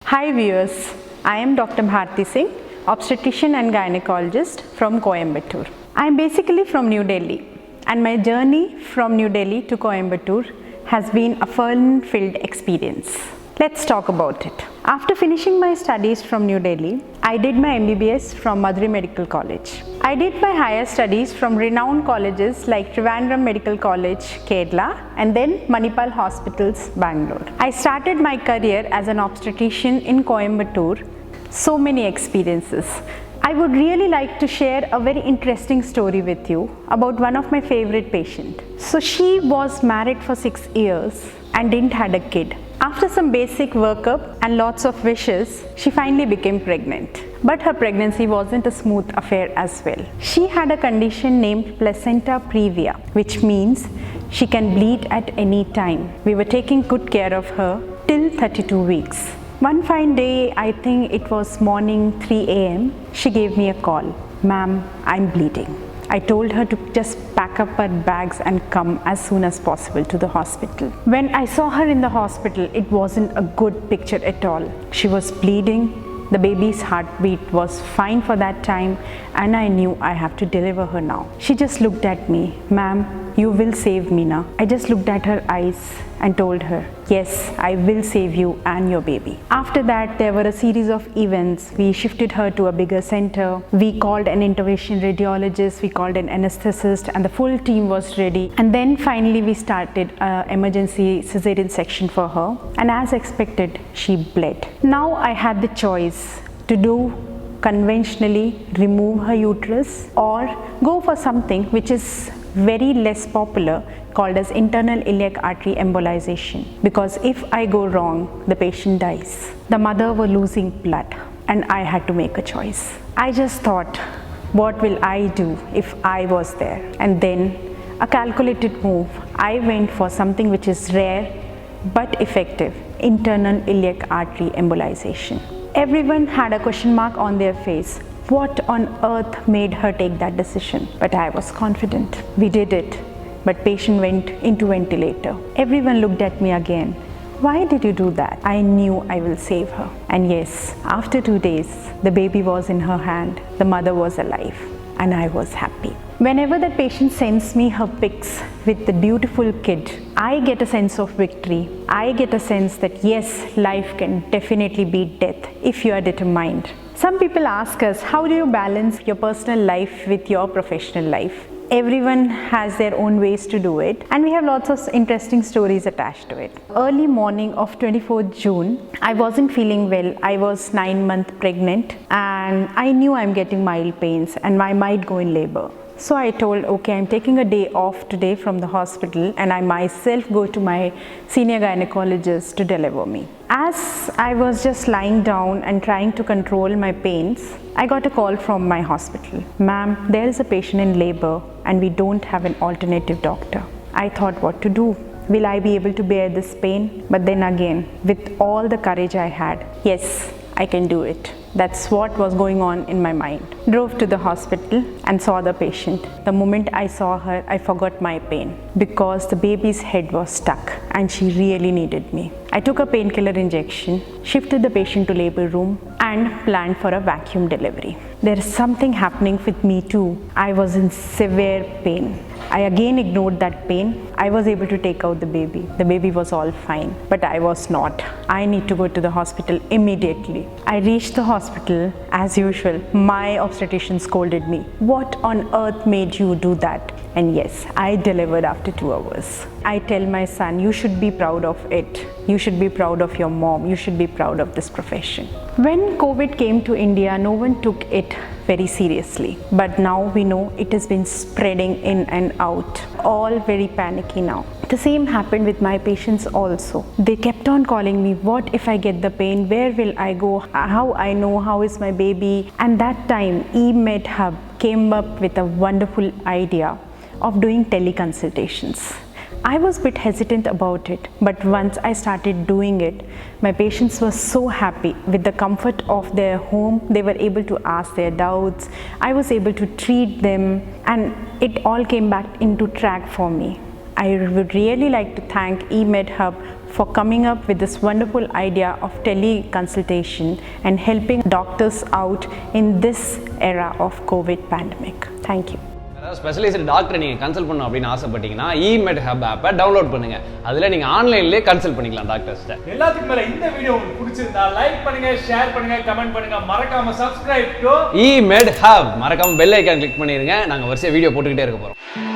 Hi viewers, I am Dr. Bharathi Singh, obstetrician and gynecologist from Coimbatore. I am basically from New Delhi, and my journey from New Delhi to Coimbatore has been a fun-filled experience. Let's talk about it. After finishing my studies from New Delhi, I did my MBBS from Bharathi Medical College. I did my higher studies from renowned colleges like Trivandrum Medical College, Kerala, and then Manipal Hospitals, Bangalore. I started my career as an obstetrician in Coimbatore. So many experiences. I would really like to share a very interesting story with you about one of my favorite patients. So she was married for 6 years and didn't have a kid. After some basic workup and lots of wishes, she finally became pregnant. But her pregnancy wasn't a smooth affair as well. She had a condition named placenta previa, which means she can bleed at any time. We were taking good care of her till 32 weeks. One fine day, I think it was morning 3 a.m., she gave me a call. Ma'am, I'm bleeding. I told her to just pack up her bags and come as soon as possible to the hospital. When I saw her in the hospital, it wasn't a good picture at all. She was bleeding, the baby's heartbeat was fine for that time, and I knew I have to deliver her now. She just looked at me, ma'am, you will save me now. I just looked at her eyes and told her, yes, I will save you and your baby. After that, there were a series of events. We shifted her to a bigger center. We called an intervention radiologist, we called an anesthetist, and the full team was ready. And then finally we started an emergency cesarean section for her. And as expected, she bled. Now I had the choice to do conventionally remove her uterus or go for something which is very less popular called as internal iliac artery embolization, because if I go wrong, the patient dies. The mother was losing blood and I had to make a choice. I just thought, what will I do if I was there? And then a calculated move, I went for something which is rare but effective, internal iliac artery embolization. Everyone had a question mark on their face. What on earth made her take that decision? But I was confident. We did it. But patient went into ventilator. Everyone looked at me again. Why did you do that? I knew I will save her. And yes, after 2 days, the baby was in her hand. The mother was alive. And I was happy. Whenever the patient sends me her pics with the beautiful kid, I get a sense of victory. I get a sense that yes, life can definitely beat death if you are determined. Some people ask us, how do you balance your personal life with your professional life? Everyone has their own ways to do it, and we have lots of interesting stories attached to it. Early morning of 24th June, I wasn't feeling well. I was 9 months pregnant and I knew I'm getting mild pains and I might go in labor. So I told, okay, I'm taking a day off today from the hospital and I myself go to my senior gynecologist to deliver me. As I was just lying down and trying to control my pains, I got a call from my hospital. Ma'am, there is a patient in labor and we don't have an alternative doctor. I thought, what to do? Will I be able to bear this pain? But then again, with all the courage I had, yes, I can do it. That's what was going on in my mind. Drove to the hospital and saw the patient. The moment I saw her, I forgot my pain because the baby's head was stuck and she really needed me. I took a painkiller injection, shifted the patient to labor room and planned for a vacuum delivery. There is something happening with me too. I was in severe pain. I again ignored that pain. I was able to take out the baby. The baby was all fine, but I was not. I need to go to the hospital immediately. I reached the hospital as usual. My obstetrician scolded me. What on earth made you do that? And yes, I delivered after 2 hours. I tell my son, you should be proud of it. You should be proud of your mom. You should be proud of this profession. When COVID came to India, no one took it very seriously. But now we know it has been spreading in and out. All very panicky now. The same happened with my patients also. They kept on calling me, what if I get the pain? Where will I go? How I know? How is my baby? And that time, eMedHub came up with a wonderful idea of doing tele consultations. I was a bit hesitant about it, but once I started doing it, my patients were so happy with the comfort of their home. They were able to ask their doubts. I was able to treat them, and it all came back into track for me. I would really like to thank eMedHub for coming up with this wonderful idea of tele consultation and helping doctors out in this era of COVID pandemic. Thank you. Specialised டாக்டரை நீங்கள் consult பண்ணணும் அப்படின்னு ஆசைப்பட்டீங்கன்னா eMedHub ஆப்பை download பண்ணுங்க. அதில் நீங்கள் ஆன்லைன்லேயே கன்சல்ட் பண்ணிக்கலாம் டாக்டர்ஸ்ட்ட. எல்லாத்துக்கும் மேலே இந்த வீடியோ உங்களுக்கு பிடிச்சிருந்தா லைக் பண்ணுங்க, ஷேர் பண்ணுங்க, கமெண்ட் பண்ணுங்க, மறக்காம சப்ஸ்கிரைப் டு eMedHub. மறக்காம பெல் ஐக்கான் கிளிக் பண்ணிருங்க. நாங்கள் வரிசையாக வீடியோ போட்டுக்கிட்டே இருக்க போகிறோம்.